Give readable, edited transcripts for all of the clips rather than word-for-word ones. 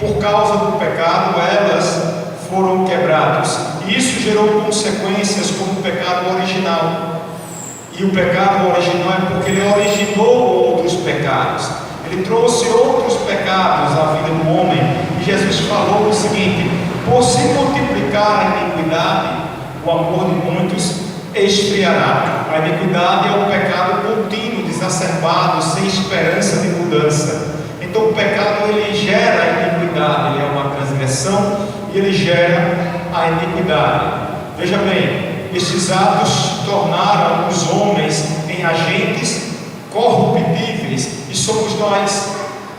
por causa do pecado elas foram quebradas. E isso gerou consequências como o pecado original. E o pecado original é porque ele originou outros pecados. Ele trouxe outros pecados à vida do homem. E Jesus falou o seguinte: por se multiplicar a iniquidade, o amor de muitos esfriará. A iniquidade é um pecado contínuo, exacerbado, sem esperança de mudança. Então o pecado ele gera a iniquidade, ele é uma transgressão e ele gera a iniquidade. Veja bem, esses atos tornaram os homens em agentes corruptíveis, e somos nós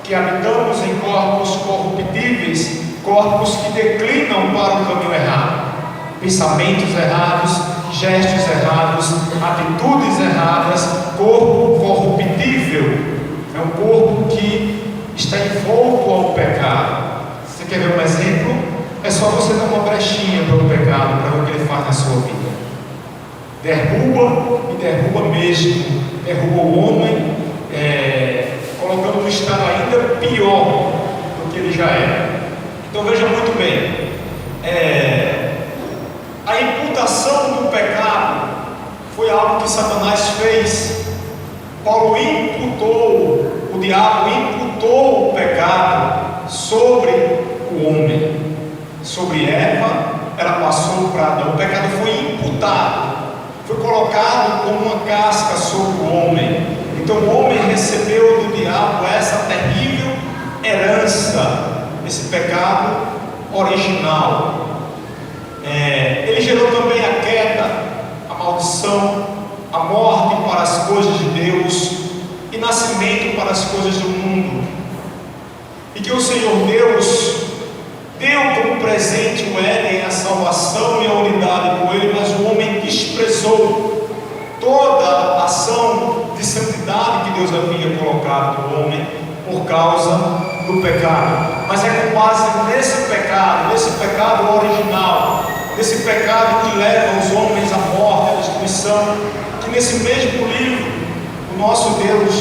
que habitamos em corpos corruptíveis, corpos que declinam para o caminho errado, pensamentos errados, gestos errados, atitudes erradas. Corpo corruptível é um corpo que está envolto ao pecado. Você quer ver um exemplo? É só você dar uma brechinha para o pecado, para ver o que ele faz na sua vida. Derruba e derruba mesmo. Derruba o homem, colocando no estado ainda pior do que ele já era. Então veja muito bem, a imputação do pecado foi algo que Satanás fez. Paulo imputou, o diabo imputou o pecado sobre o homem, sobre Eva. Ela passou para Adão. O pecado foi imputado, foi colocado como uma casca sobre o homem. Então o homem recebeu do diabo essa terrível herança, esse pecado original. Ele gerou também a queda, a maldição, a morte para as coisas de Deus e nascimento para as coisas do mundo. E que o Senhor Deus deu como presente o Éden, a salvação e a unidade com ele, mas o homem desprezou toda a ação de santidade que Deus havia colocado no homem por causa do pecado. Mas é com base nesse pecado original, nesse pecado que leva os homens à morte, à destruição, que nesse mesmo livro o nosso Deus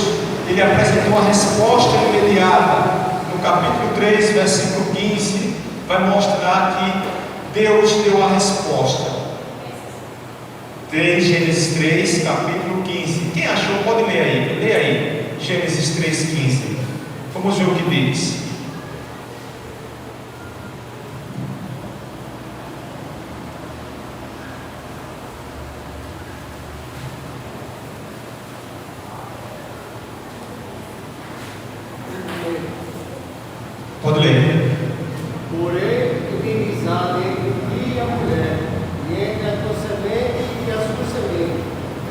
ele apresentou a resposta imediata. No capítulo 3, versículo 15, vai mostrar que Deus deu a resposta. 3, Gênesis 3, capítulo 15. Quem achou pode ler aí. Lê aí, Gênesis 3, 15. Vamos ver o que diz. Pode ler. Porém, inimizade entre ti e a mulher, e entre a tua semente e a sua semente.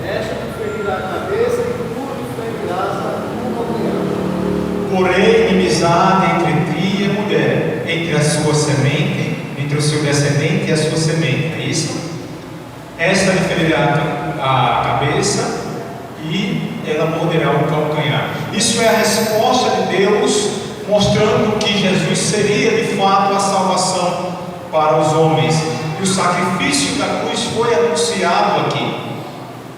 Esta te ferirá a cabeça e tu lhe ferirás a calcanhar. Porém, inimizade entre ti e a mulher, entre a sua semente, entre o seu descendente e a sua semente. É isso? Esta lhe ferirá a cabeça e ela morderá o calcanhar. Isso é a resposta de Deus, mostrando que Jesus seria de fato a salvação para os homens. E o sacrifício da cruz foi anunciado aqui.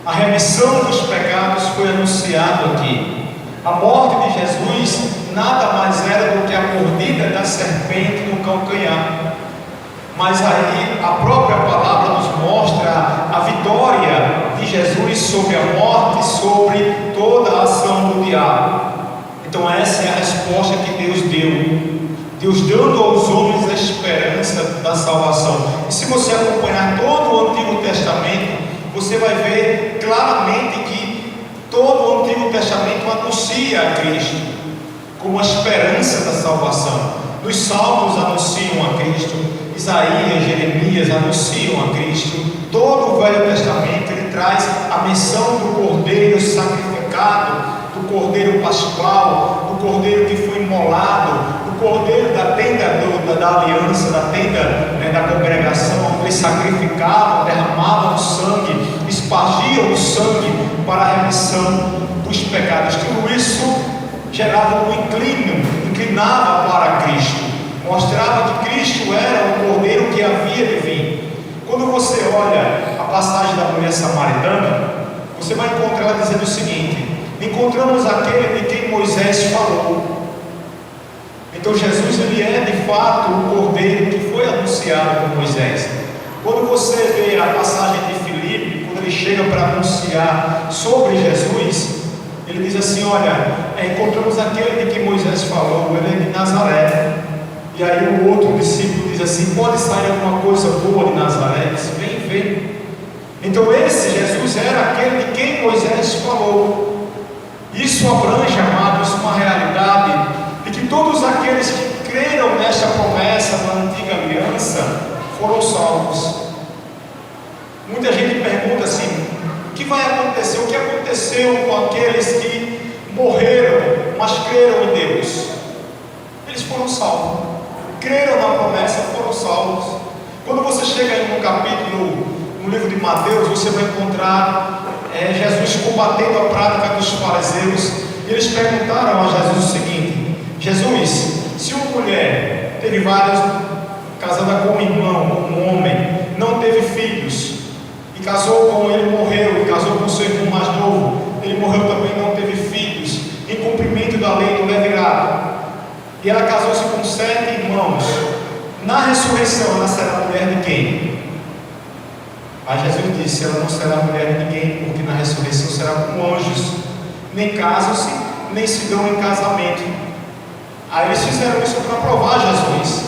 A remissão dos pecados foi anunciado aqui. A morte de Jesus nada mais era do que a mordida da serpente no calcanhar. Mas aí a própria palavra nos mostra a vitória de Jesus sobre a morte, sobre toda a ação do diabo. Então essa é a resposta que Deus deu. Deus dando aos homens a esperança da salvação. E se você acompanhar todo o Antigo Testamento, você vai ver claramente que todo o Antigo Testamento anuncia a Cristo como a esperança da salvação. Nos Salmos anunciam a Cristo, Isaías, Jeremias anunciam a Cristo. Todo o Velho Testamento ele traz a menção do Cordeiro sacrificado, do Cordeiro Pascual, do Cordeiro que foi imolado, do Cordeiro da tenda da aliança, da tenda da congregação. Eles sacrificavam, derramavam o sangue, espargiam o sangue para a remissão dos pecados. Tudo isso gerava um inclinava para Cristo, mostrava que Cristo era o Cordeiro que havia de vir. Quando você olha a passagem da mulher samaritana, você vai encontrar ela dizendo o seguinte: encontramos aquele de quem Moisés falou. Então Jesus ele é de fato o Cordeiro que foi anunciado por Moisés. Quando você vê a passagem de Filipe, quando ele chega para anunciar sobre Jesus, ele diz assim: olha, encontramos aquele de que Moisés falou, ele é de Nazaré. E aí o outro discípulo diz assim: pode sair alguma coisa boa de Nazaré? Ele diz: vem ver. Então esse Jesus era aquele de quem Moisés falou. Isso abrange, amados, uma realidade de que todos aqueles que creram nesta promessa da antiga aliança foram salvos. Muita gente pergunta assim: o que vai acontecer? O que aconteceu com aqueles que morreram, mas creram em Deus? Eles foram salvos, creram na promessa, foram salvos. Quando você chega no capítulo, no livro de Mateus, você vai encontrar Jesus combatendo a prática dos fariseus. E eles perguntaram a Jesus o seguinte: Jesus, se uma mulher teve vários, casada com um irmão, com um homem, não teve filhos, e casou com ele, morreu, e casou com seu irmão mais novo, ele morreu também, não teve filhos, em cumprimento da lei do levirato, e ela casou-se com 7 irmãos, na ressurreição ela será mulher de quem? Aí Jesus disse: ela não será mulher de ninguém, porque na ressurreição será com anjos, nem casam-se, nem se dão em casamento. Aí eles fizeram isso para provar Jesus.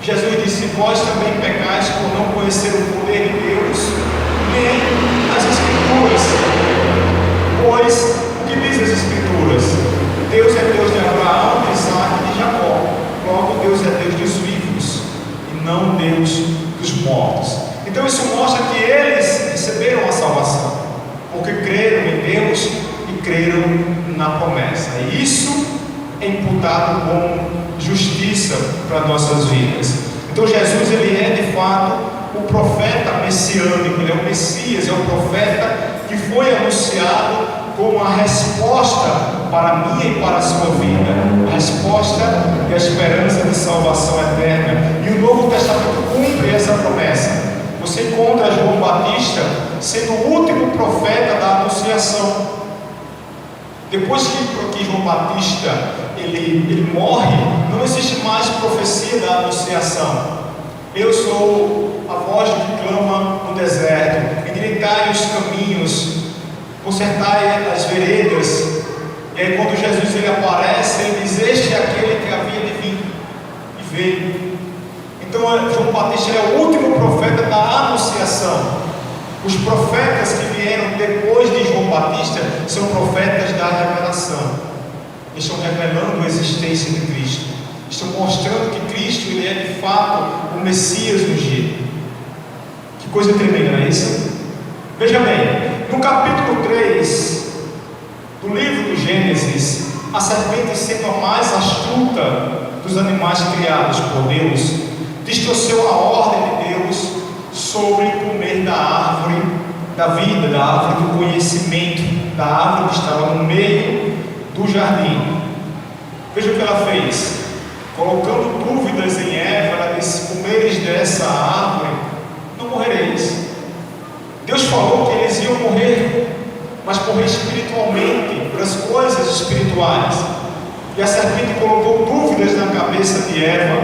Jesus disse: vós também pecais por não conhecer o poder de Deus, nem as Escrituras. Pois, o que diz as Escrituras? Deus é Deus de Abraão, de Isaac e de Jacó. Logo, Deus é Deus dos vivos, e não Deus dos mortos. Então isso mostra que eles receberam a salvação, porque creram em Deus e creram na promessa. E isso é imputado como justiça para nossas vidas. Então Jesus, ele é de fato o profeta messiânico, ele é o Messias, é o profeta que foi anunciado como a resposta para a minha e para a sua vida, a resposta e a esperança de salvação eterna. E o Novo Testamento cumpre essa promessa. Você encontra João Batista sendo o último profeta da anunciação. Depois que João Batista ele morre, não existe mais profecia da anunciação. Eu sou a voz que clama no deserto, endireitai os caminhos, consertai as veredas. E aí quando Jesus ele aparece, ele diz: este é aquele que havia de vir, e veio. Então João Batista é o último profeta da anunciação. Os profetas que vieram depois de João Batista são profetas da revelação. Eles estão revelando a existência de Cristo, estão mostrando que Cristo ele é de fato o Messias ungido. Que coisa tremenda, não é isso? Veja bem, no capítulo 3 do livro do Gênesis, a serpente, sendo a mais astuta dos animais criados por Deus, distorceu a ordem de Deus sobre comer da árvore da vida, da árvore do conhecimento, da árvore que estava no meio do jardim. Veja o que ela fez: colocando dúvidas em Eva, ela disse: comereis dessa árvore, não morrereis. Deus falou que eles iam morrer, mas morrer espiritualmente, por as coisas espirituais. E a serpente colocou dúvidas na cabeça de Eva,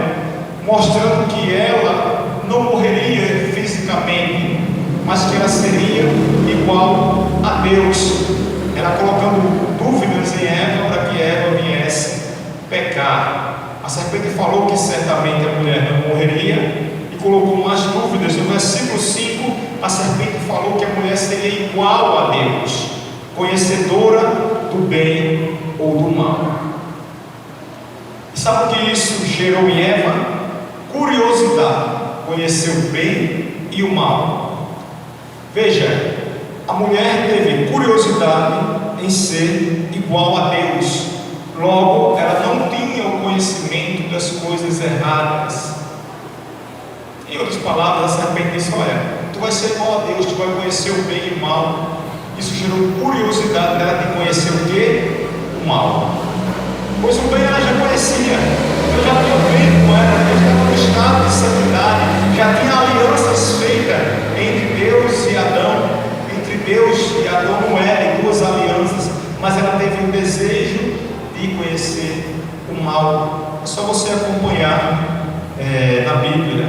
mostrando que ela não morreria fisicamente, mas que ela seria igual a Deus. Ela colocando dúvidas em Eva para que Eva viesse pecar. A serpente falou que certamente a mulher não morreria e colocou mais dúvidas. No versículo 5, a serpente falou que a mulher seria igual a Deus, conhecedora do bem ou do mal. E sabe o que isso gerou em Eva? Curiosidade, conhecer o bem e o mal. Veja, a mulher teve curiosidade em ser igual a Deus, logo ela não tinha o conhecimento das coisas erradas. Em outras palavras, a serpente disse: olha, tu vais ser igual a Deus, tu vai conhecer o bem e o mal. Isso gerou curiosidade dela de conhecer o que? O mal. Pois o bem ela já conhecia, ela já tinha feito com ela, ela estava no estado de santidade, já tinha alianças feitas entre Deus e Adão, entre Deus e Adão no Éden, duas alianças, mas ela teve o desejo de conhecer o mal. É só você acompanhar na Bíblia,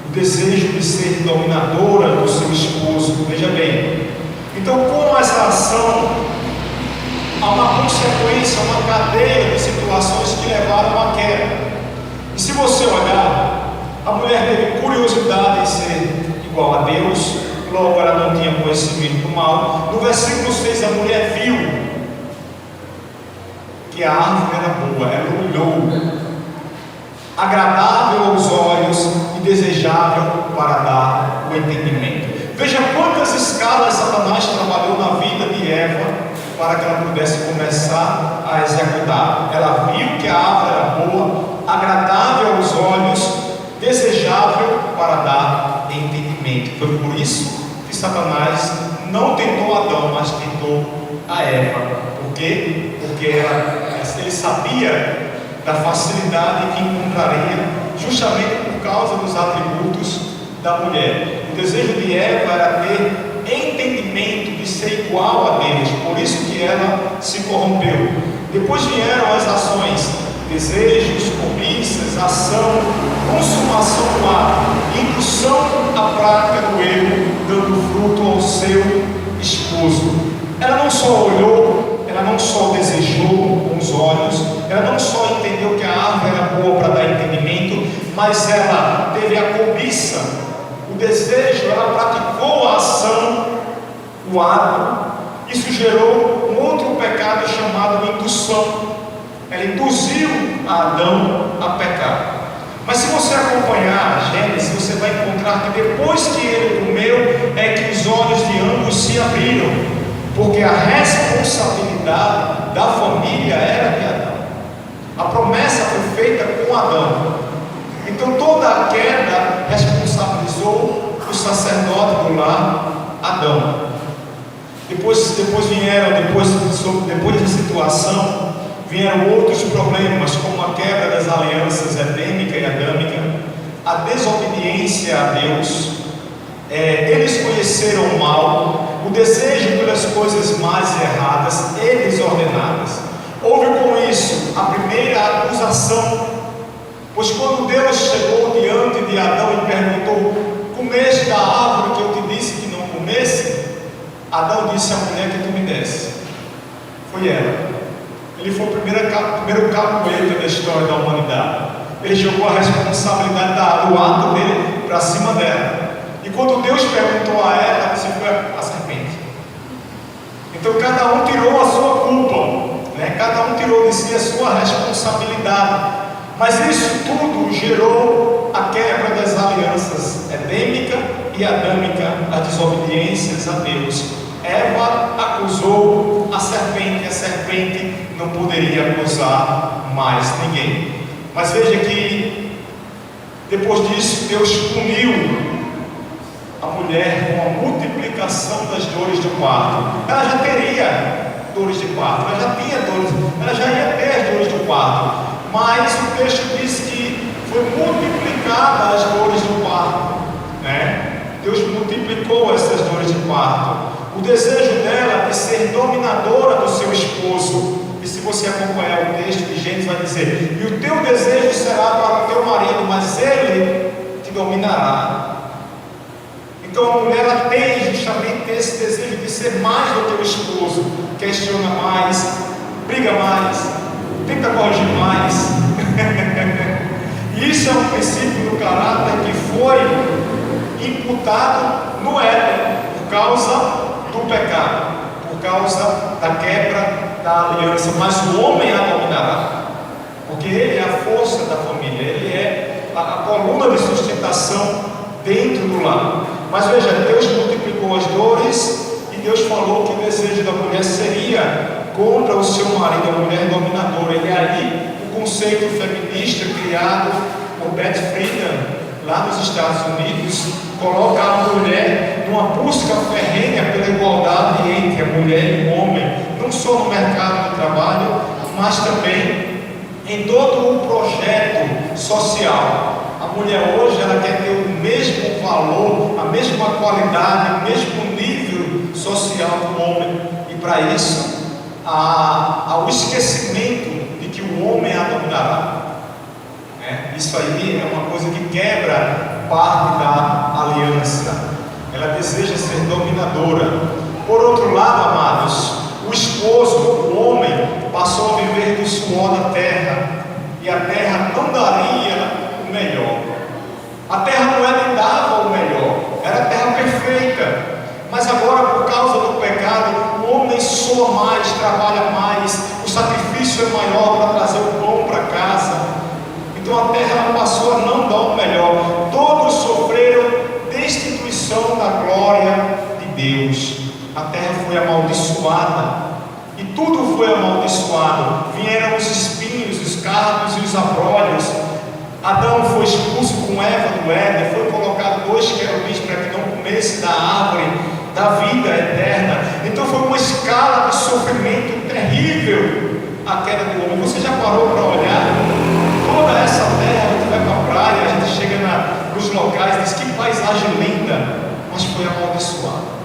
o desejo de ser dominadora do seu esposo. Veja bem, então com essa ação há uma consequência, uma cadeia de situações que levaram à queda. E se você olhar, a mulher teve curiosidade em ser igual a Deus, logo ela não tinha conhecimento do mal. No versículo 6, a mulher viu que a árvore era boa, ela olhou, agradável aos olhos e desejável para dar o entendimento. Veja quantas escalas Satanás trabalhou na vida de Eva para que ela pudesse começar a executar. Ela viu que a árvore era boa, agradável aos olhos, desejável para dar entendimento. Foi por isso que Satanás não tentou Adão, mas tentou a Eva. Por quê? Porque ele sabia da facilidade que encontraria justamente por causa dos atributos da mulher. O desejo de Eva era ter entendimento, de ser igual a Deus, por isso que ela se corrompeu. Depois vieram as ações, desejos, cobiças, ação, consumação do ato, indução à prática do erro, dando fruto ao seu esposo. Ela não só olhou, ela não só desejou com os olhos, ela não só entendeu que a árvore era boa para dar entendimento, mas ela teve a cobiça, o desejo, ela praticou a ação, o ato. Isso gerou um outro pecado chamado indução. Ela induziu a Adão a pecar. Mas se você acompanhar Gênesis, você vai encontrar que depois que ele comeu, é que os olhos de ambos se abriram, porque a responsabilidade da família era de Adão. A promessa foi feita com Adão. Então toda a queda responsabilizou o sacerdote do lar, Adão. Depois da situação, vieram outros problemas, como a quebra das alianças edêmica e adâmica, a desobediência a Deus. Eles conheceram o mal, o desejo pelas coisas mais erradas e desordenadas. Houve com isso a primeira acusação, pois quando Deus chegou diante de Adão e perguntou: comeste da árvore que eu te disse que não comesse? Adão disse à mulher que tu me desse. Foi ela. Ele foi o primeiro capoeira da história da humanidade. Ele jogou a responsabilidade do ato dele para cima dela. E quando Deus perguntou a ela, se foi a serpente. Então cada um tirou a sua culpa, né? Cada um tirou de si a sua responsabilidade. Mas isso tudo gerou a quebra das alianças edêmica e adâmica, as desobediências a Deus. Eva acusou a serpente não poderia acusar mais ninguém. Mas veja que depois disso Deus puniu a mulher com a multiplicação das dores do parto. Ela já teria dores de parto, ela já tinha dores, ela já ia ter as dores do parto, mas o texto diz que foi multiplicada as dores do parto, né? Deus multiplicou essas dores de parto. O desejo dela de ser dominadora do seu esposo. E se você acompanhar o texto de Gênesis, vai dizer: e o teu desejo será para o teu marido, mas ele te dominará. Então a mulher ela tem justamente esse desejo de ser mais do que o esposo. Questiona mais, briga mais, tenta corrigir mais. Isso é um princípio do caráter que foi imputado no Éden por causa do pecado, por causa da quebra da aliança. Mas o homem a dominará, porque ele é a força da família, ele é a coluna de sustentação dentro do lar. Mas veja, Deus multiplicou as dores e Deus falou que o desejo da mulher seria contra o seu marido, a mulher dominadora. E aí o conceito feminista criado por Beth Friedan lá nos Estados Unidos coloca a mulher numa busca ferrenha pela igualdade entre a mulher e o homem, não só no mercado de trabalho, mas também em todo o projeto social. A mulher hoje ela quer ter o mesmo valor, a mesma qualidade, o mesmo nível social do homem, e para isso há o esquecimento de que o homem a dominará. né? Isso aí é uma coisa que quebra parte da aliança. Ela deseja ser dominadora. Por outro lado, amados, o esposo, o homem, passou a viver do suor da terra, e a terra não daria o melhor. A terra não lhe dava o melhor, era a terra perfeita. Mas agora, por causa do pecado, o homem soa mais, trabalha mais, o sacrifício é maior para trazer o pão para casa. Então a terra passou a não dar o melhor. Todos sofreram destituição da glória de Deus. A terra foi amaldiçoada, e tudo foi amaldiçoado. Vieram os espinhos, os cardos e os abrolhos. Adão foi expulso com Eva do Éden, foi colocado 2 querubins para que não comesse da árvore da vida eterna. Então foi uma escala de sofrimento terrível a queda do homem. Você já parou para olhar toda essa terra? A gente vai para a praia, a gente chega nos locais, diz que paisagem linda, mas foi amaldiçoada.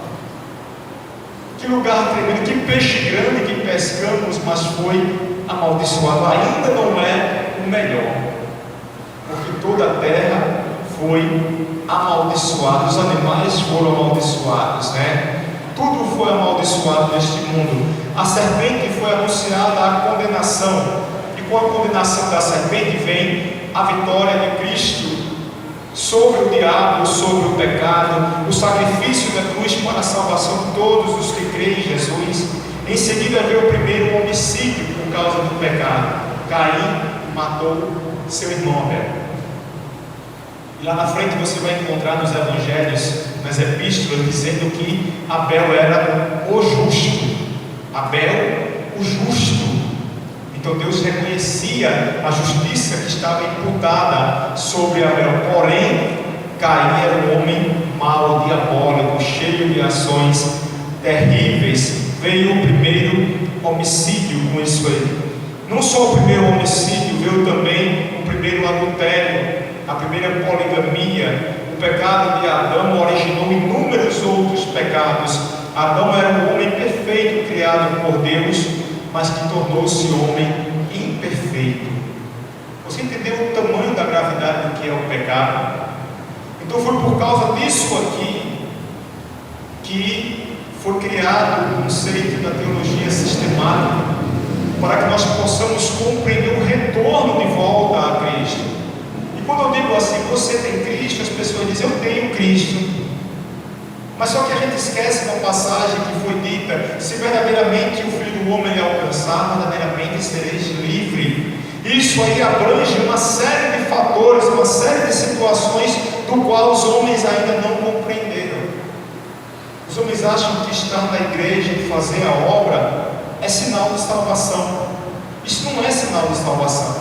Que lugar tremendo, que peixe grande que pescamos, mas foi amaldiçoado. Ainda não é o melhor, porque toda a terra foi amaldiçoada, os animais foram amaldiçoados, né? Tudo foi amaldiçoado neste mundo. A serpente foi anunciada a condenação, e com a condenação da serpente vem a vitória de Cristo sobre o diabo, sobre o pecado, o sacrifício da cruz para a salvação de todos os que creem em Jesus. Em seguida veio o primeiro homicídio por causa do pecado. Caim matou seu irmão Abel. E lá na frente você vai encontrar nos evangelhos, nas epístolas, dizendo que Abel era o justo. Abel, o justo. Então Deus reconhecia a justiça que estava imputada sobre Abel. Porém, Caim era um homem mau, diabólico, cheio de ações terríveis. Veio o primeiro homicídio com isso aí. Não só o primeiro homicídio, veio também o primeiro adultério, a primeira poligamia. O pecado de Adão originou inúmeros outros pecados. Adão era um homem perfeito, criado por Deus, mas que tornou-se homem imperfeito. Você entendeu o tamanho da gravidade do que é o pecado? Então foi por causa disso aqui que foi criado o conceito da teologia sistemática, para que nós possamos compreender o retorno de volta a Cristo. E quando eu digo assim, você tem Cristo, as pessoas dizem, eu tenho Cristo. Mas só que a gente esquece uma passagem que foi dita: se verdadeiramente o Filho do Homem lhe alcançar, verdadeiramente sereis livre. Isso aí abrange uma série de fatores, uma série de situações do qual os homens ainda não compreenderam. Os homens acham que estar na igreja e fazer a obra é sinal de salvação. Isso não é sinal de salvação.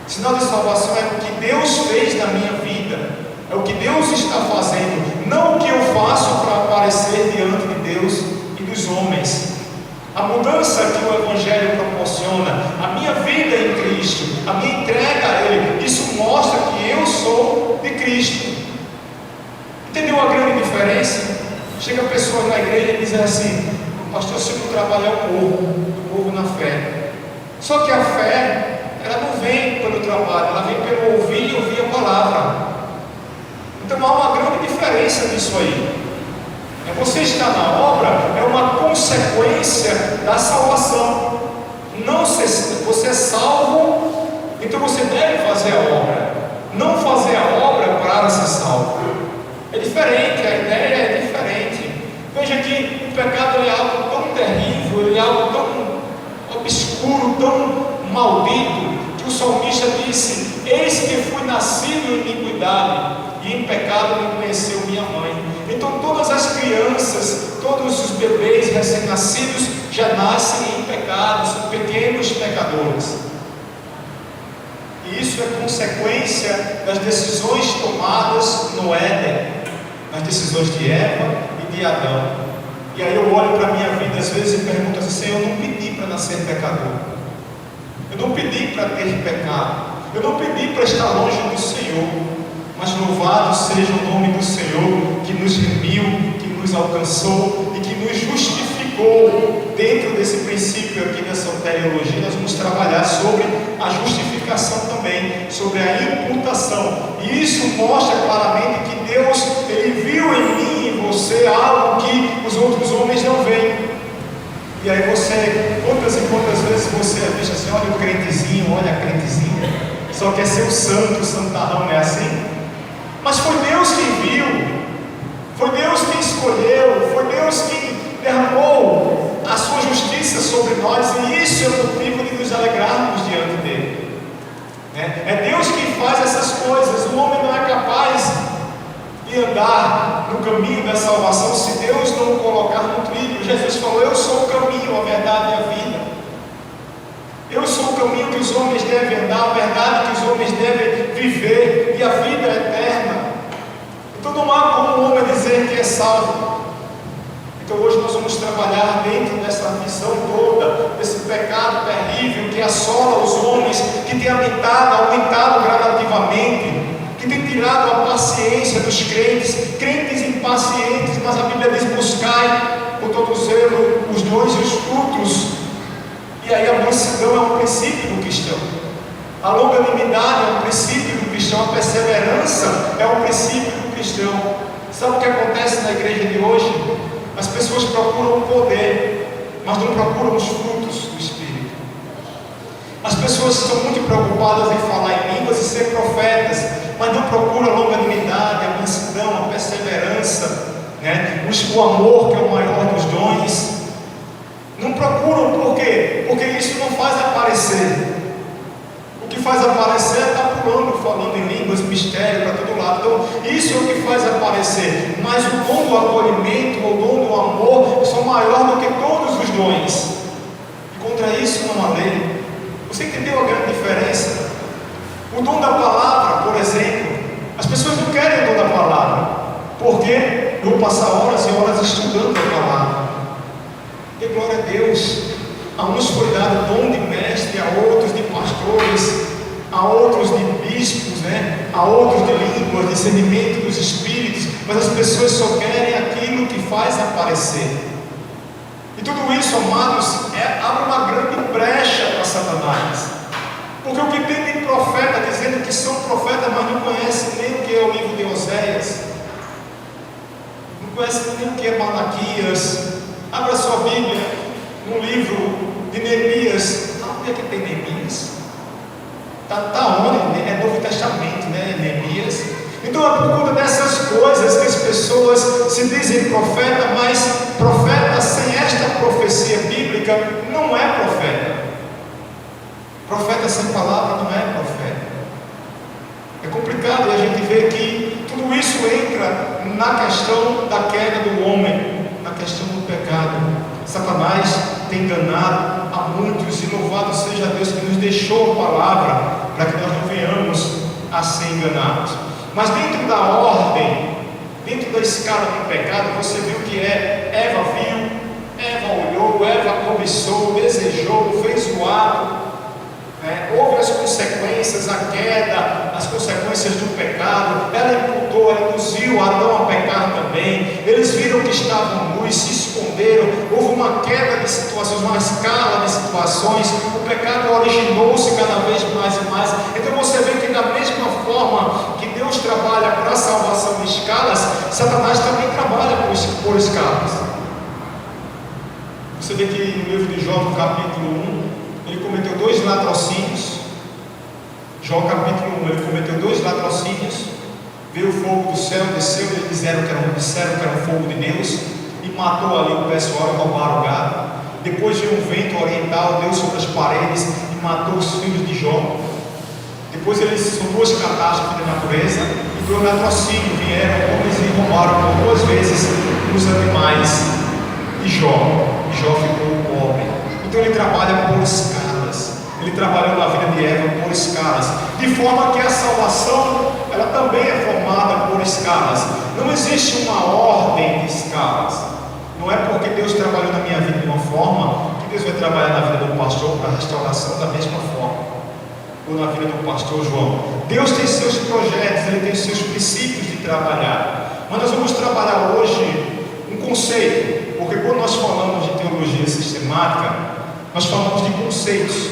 Sinal de salvação é o que Deus fez na minha vida, é o que Deus está fazendo, não o que eu faço para aparecer diante de Deus e dos homens. A mudança que o Evangelho proporciona, a minha vida em Cristo, a minha entrega a Ele, isso mostra que eu sou de Cristo. Entendeu a grande diferença? Chega a pessoa na igreja e diz assim: pastor, se eu trabalhar o povo na fé. Só que a fé, ela não vem pelo trabalho, ela vem pelo ouvir e ouvir a palavra. Então há uma grande diferença nisso aí. Você estar na obra é uma consequência da salvação. Não você é salvo, então você deve fazer a obra. Não fazer a obra para ser salvo. É diferente, a ideia é diferente. Veja que o pecado é algo tão terrível, ele é algo tão obscuro, tão maldito, que o salmista disse: eis que fui nascido em iniquidade, e em pecado me conheceu minha mãe. Então todas as crianças, todos os bebês recém-nascidos já nascem em pecado, são pequenos pecadores. E isso é consequência das decisões tomadas no Éden, as decisões de Eva e de Adão. E aí eu olho para a minha vida às vezes e pergunto assim: Senhor, eu não pedi para nascer pecador, eu não pedi para ter pecado, eu não pedi para estar longe do Senhor, mas louvado seja o nome do Senhor, que nos remiu, que nos alcançou e que nos justificou ficou dentro desse princípio aqui da soteriologia, nós vamos trabalhar sobre a justificação também, sobre a imputação. E isso mostra claramente que Deus, Ele viu em mim e em você algo que os outros homens não veem. E aí você, quantas e quantas vezes você é visto assim, olha o crentezinho, olha a crentezinha, só quer ser o santo, o santarrão, não é assim? Mas foi Deus quem viu, foi Deus quem escolheu, foi Deus quem derramou a sua justiça sobre nós, e isso é o motivo de nos alegrarmos diante dele. É Deus quem faz essas coisas. O homem não é capaz de andar no caminho da salvação se Deus não o colocar no trilho. Jesus falou: eu sou o caminho, a verdade e a vida. Eu sou o caminho que os homens devem andar, a verdade que os homens devem viver, e a vida eterna. Então não há como um homem dizer que é salvo. Então hoje nós vamos trabalhar dentro dessa missão toda, desse pecado terrível que assola os homens, que tem aumentado gradativamente, que tem tirado a paciência dos crentes impacientes, mas a Bíblia diz: buscai com todo zelo os dons e os frutos. E aí a mansidão é um princípio do cristão, a longanimidade é um princípio do cristão, a perseverança é um princípio do cristão. Sabe o que acontece na igreja de hoje? As pessoas procuram o poder, mas não procuram os frutos do Espírito. As pessoas estão muito preocupadas em falar em línguas e ser profetas, mas não procuram a longanimidade, a mansidão, a perseverança, o amor, que é o maior dos dons. Não procuram, por quê? Porque isso não faz aparecer. O que faz aparecer é estar pulando, falando em línguas, mistério para todo lado. Então, isso é o que faz aparecer. Mas o dom do acolhimento, o dom do amor, são maior do que todos os dons. E contra isso não há lei. Você entendeu a grande diferença? O dom da palavra, por exemplo, as pessoas não querem o dom da palavra, porque vão passar horas e horas estudando a palavra. E glória a Deus, a uns foi dado o dom de mestre, a outros de pastores, a outros de bispos, a outros de línguas, discernimento dos espíritos, mas as pessoas só querem aquilo que faz aparecer. E tudo isso, amados, abre uma grande brecha para Satanás, porque o que tem de profeta dizendo que são profetas, mas não conhecem nem o que é o livro de Oséias, não conhecem nem o que é Malaquias. Abra sua Bíblia no livro de Neemias. Onde é que tem Neemias? Está onde? É Novo Testamento, Neemias. Então é por conta dessas coisas que as pessoas se dizem profeta, mas profeta sem esta profecia bíblica não é profeta. Profeta sem palavra não é profeta. É complicado, e a gente vê que tudo isso entra na questão da queda do homem, na questão do pecado. Satanás tem enganado a muitos, e louvado seja Deus que nos deixou a palavra para que nós não venhamos a ser enganados. Mas dentro da ordem, dentro da escala do pecado, você viu que Eva viu, Eva olhou, Eva cobiçou, desejou, fez o ato. Houve as consequências, a queda, as consequências do pecado. Ela imputou, ela induziu Adão a pecar também. Eles viram que estavam nus, se esconderam. Houve uma queda de situações, uma escala de situações. O pecado originou-se cada vez mais e mais. Então você vê que da mesma forma que Deus trabalha para a salvação em escalas, Satanás também trabalha por escalas. Você vê que no livro de Jó, no capítulo 1, ele cometeu 2 latrocínios. Jó capítulo 1, ele cometeu 2 latrocínios. Veio o fogo do céu, desceu, eles disseram que era um fogo de Deus, e matou ali o pessoal e roubaram o gado. Depois veio um vento oriental, deu sobre as paredes e matou os filhos de Jó. Depois são 2 catástrofes da natureza, e foi um latrocínio, vieram homens e roubaram por 2 vezes os animais de Jó. E Jó ficou pobre. Então ele trabalha por escalas. Ele trabalhou na vida de Eva por escalas, de forma que a salvação, ela também é formada por escalas. Não existe uma ordem de escalas. Não é porque Deus trabalhou na minha vida de uma forma que Deus vai trabalhar na vida do pastor para a restauração da mesma forma, ou na vida do pastor João. Deus tem seus projetos, Ele tem seus princípios de trabalhar. Mas nós vamos trabalhar hoje um conceito, porque quando nós falamos de teologia teologia sistemática, nós falamos de conceitos.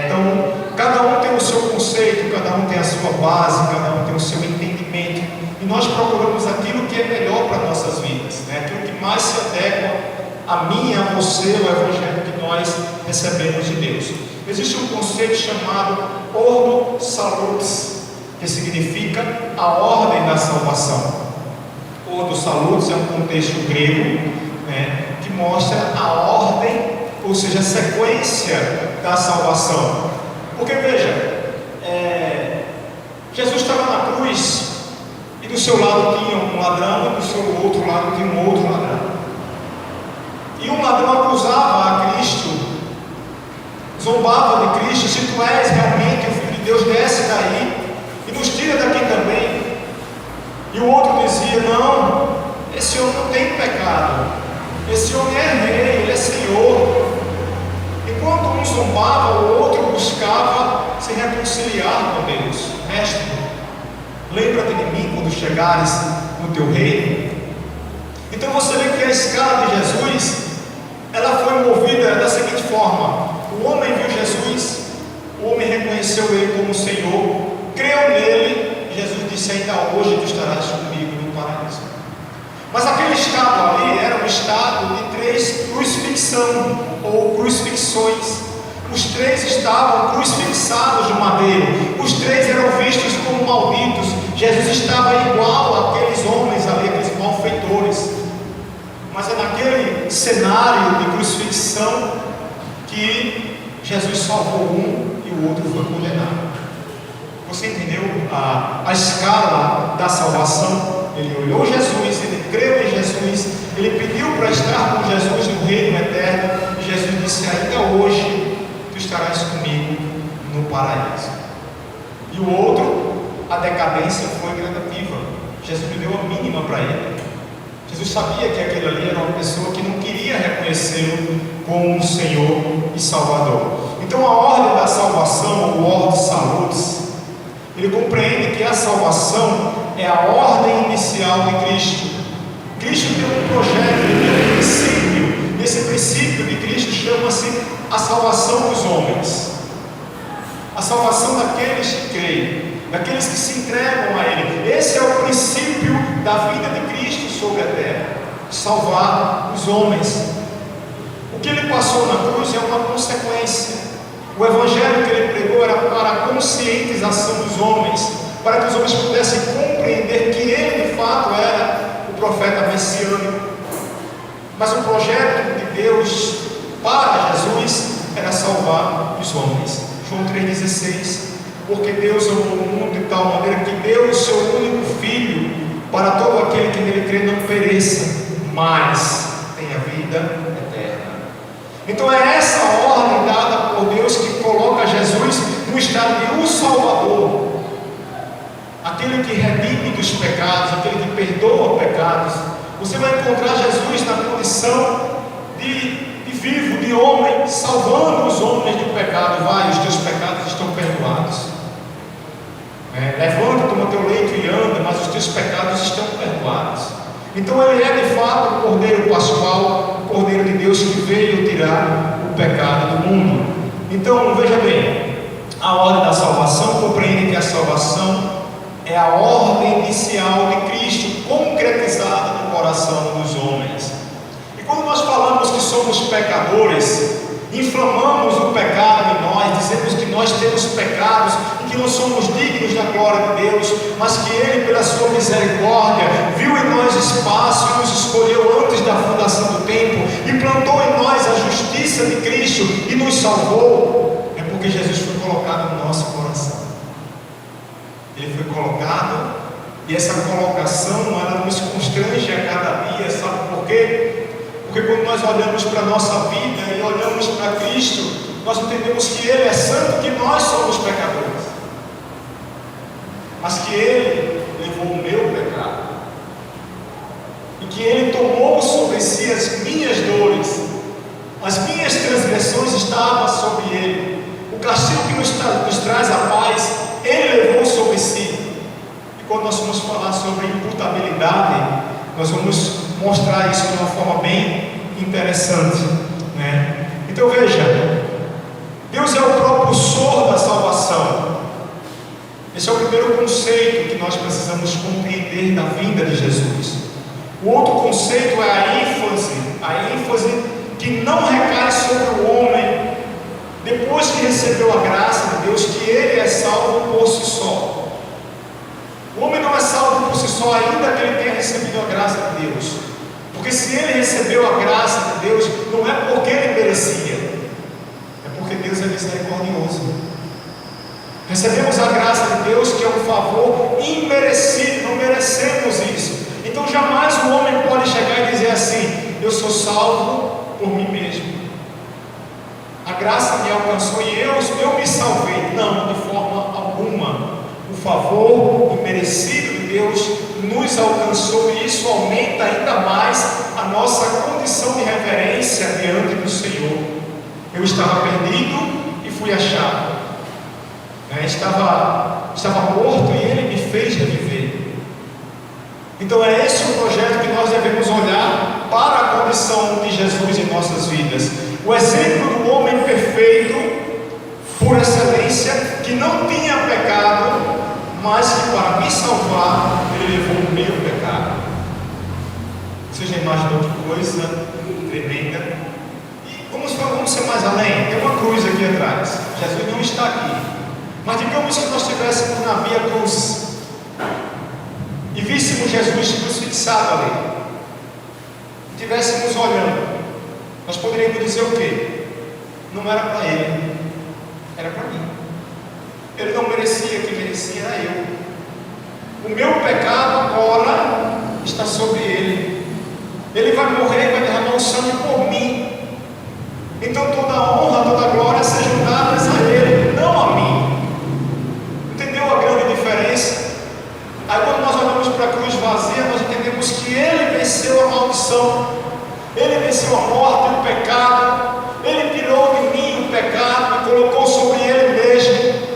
Então, cada um tem o seu conceito, cada um tem a sua base, cada um tem o seu entendimento, e nós procuramos aquilo que é melhor para nossas vidas, aquilo que mais se adequa a mim, a você, o evangelho que nós recebemos de Deus. Existe um conceito chamado Ordo Salutis, que significa a ordem da salvação. Ordo Salutis é um contexto grego, que mostra a ordem, ou seja, a sequência da salvação. Porque veja, Jesus estava na cruz, e do seu lado tinha um ladrão, e do seu outro lado tinha um outro ladrão. E um ladrão acusava a Cristo, zombava de Cristo: se tu és realmente o Filho de Deus, desce daí e nos tira daqui também. E o outro dizia: não, esse homem não tem pecado, esse homem é rei, ele é Senhor. Enquanto um zombava, o outro buscava se reconciliar com Deus. Mestre, lembra-te de mim quando chegares no teu reino. Então você vê que a escala de Jesus, ela foi movida da seguinte forma: o homem viu Jesus, o homem reconheceu ele como Senhor, creu nele, e Jesus disse: ainda hoje tu estarás comigo no paraíso. Mas aquele estado ali era um estado de 3 crucifixão ou crucifixões. Os 3 estavam crucifixados no madeiro, os 3 eram vistos como malditos. Jesus estava igual àqueles homens ali, aqueles malfeitores. Mas é naquele cenário de crucifixão que Jesus salvou um e o outro foi condenado. Você entendeu a escala da salvação? Ele olhou Jesus, ele creu em Jesus, ele pediu para estar com Jesus no reino eterno, e Jesus disse: ainda hoje tu estarás comigo no paraíso. E o outro, a decadência foi gradativa. Jesus deu a mínima para ele. Jesus sabia que aquele ali era uma pessoa que não queria reconhecê-lo como um Senhor e Salvador. Então a ordem da salvação, o Ordo Salutis, ele compreende que a salvação é a ordem inicial de Cristo. Cristo tem um projeto, ele tem um princípio. Esse princípio de Cristo chama-se a salvação dos homens, a salvação daqueles que creem, daqueles que se entregam a Ele. Esse é o princípio da vida de Cristo sobre a terra: salvar os homens. O que ele passou na cruz é uma consequência. O evangelho que ele pregou era para a conscientização dos homens, para que os homens pudessem compreender que ele de fato era o profeta messiânico. Mas o projeto de Deus para Jesus era salvar os homens. João 3,16: porque Deus amou o mundo de tal maneira que deu o seu único Filho, para todo aquele que nele crê não pereça, mas tenha vida eterna. Então é essa ordem dada por Deus que coloca Jesus no estado de um Salvador, aquele que redime dos pecados, aquele que perdoa pecados. Você vai encontrar Jesus na condição de vivo, de homem, salvando os homens do pecado. Vai, os teus pecados estão perdoados. Levanta, toma teu leito e anda, mas os teus pecados estão perdoados. Então ele é de fato o Cordeiro Pascual, o Cordeiro de Deus que veio tirar o pecado do mundo. Então veja bem, a ordem da salvação compreende que a salvação é a ordem inicial de Cristo concretizada no coração dos homens. E quando nós falamos que somos pecadores, inflamamos o pecado em nós, dizemos que nós temos pecados e que não somos dignos da glória de Deus, mas que Ele, pela sua misericórdia, viu em nós espaço e nos escolheu antes da fundação do tempo e plantou em nós a justiça de Cristo e nos salvou. É porque Jesus foi colocado no nosso coração. Ele foi colocado, e essa colocação ela nos constrange a cada dia. Sabe por quê? Porque quando nós olhamos para a nossa vida e olhamos para Cristo, nós entendemos que Ele é santo, que nós somos pecadores, mas que Ele levou o meu pecado, e que Ele tomou sobre si as minhas dores, as minhas transgressões estavam sobre Ele, o castigo que nos traz a paz, Ele levou sobre si. E quando nós vamos falar sobre imputabilidade, nós vamos mostrar isso de uma forma bem interessante, né? Então veja, Deus é o propulsor da salvação. Esse é o primeiro conceito que nós precisamos compreender da vinda de Jesus. O outro conceito é a ênfase que não recai sobre o homem depois que recebeu a graça de Deus, que ele é salvo por si só. O homem não é salvo por si só, ainda que ele tenha recebido a graça de Deus. Porque se ele recebeu a graça de Deus, não é porque ele merecia, é porque Deus é misericordioso. Recebemos a graça de Deus, que é um favor imerecido, não merecemos isso. Então jamais o homem pode chegar e dizer assim: eu sou salvo por mim mesmo, a graça me alcançou e eu me salvei. Não, de forma alguma. O favor imerecido de Deus nos alcançou, e isso aumenta ainda mais a nossa condição de reverência diante do Senhor. Eu estava perdido e fui achado, estava morto e Ele me fez reviver. Então é esse o projeto que nós devemos olhar para a condição de Jesus em nossas vidas. O exemplo do homem perfeito, por excelência, que não tinha pecado, mas que para me salvar, Ele levou o meu pecado. Você já imaginou que coisa tremenda? E vamos ser mais além. Tem uma cruz aqui atrás. Jesus não está aqui. Mas digamos que nós estivéssemos na Via Cruz e víssemos Jesus crucificado ali, e estivéssemos olhando, nós poderíamos dizer o quê? Não era para Ele, era para mim. Ele não merecia, quem merecia era eu. O meu pecado agora está sobre Ele. Ele vai morrer, vai derramar o sangue por mim. Então toda a honra, toda a glória sejam dadas a Ele, não a mim. Entendeu a grande diferença? Aí quando nós olhamos para a cruz vazia, nós entendemos que Ele venceu a maldição, Ele venceu a morte e o pecado, Ele tirou de mim o pecado e colocou sobre Ele mesmo.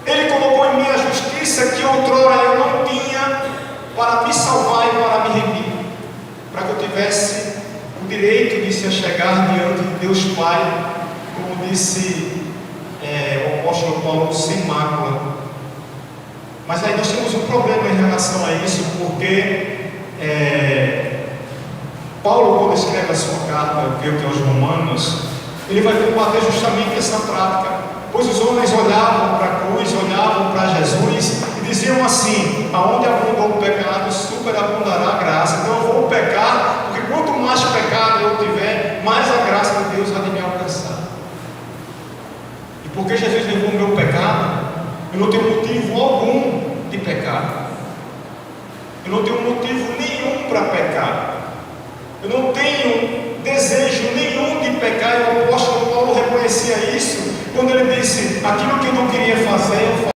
Ele colocou em mim a justiça que outrora eu não tinha, para me salvar e para me remir, para que eu tivesse o direito de se achegar diante de Deus Pai, como disse o apóstolo Paulo, sem mácula. Mas aí nós temos um problema em relação a isso, porque Paulo, quando escreve a sua carta, creio que aos Romanos, ele vai combater justamente essa prática, pois os homens olhavam para a cruz, olhavam para Jesus e diziam assim: aonde abundou o pecado, superabundará a graça. Então eu vou pecar, porque quanto mais pecado eu tiver, mais a graça de Deus há de me alcançar. E porque Jesus levou o meu pecado, eu não tenho motivo algum de pecar. Eu não tenho motivo nenhum para pecar. Eu não tenho desejo nenhum de pecar. E o apóstolo Paulo reconhecia isso quando ele disse: aquilo que eu não queria fazer, eu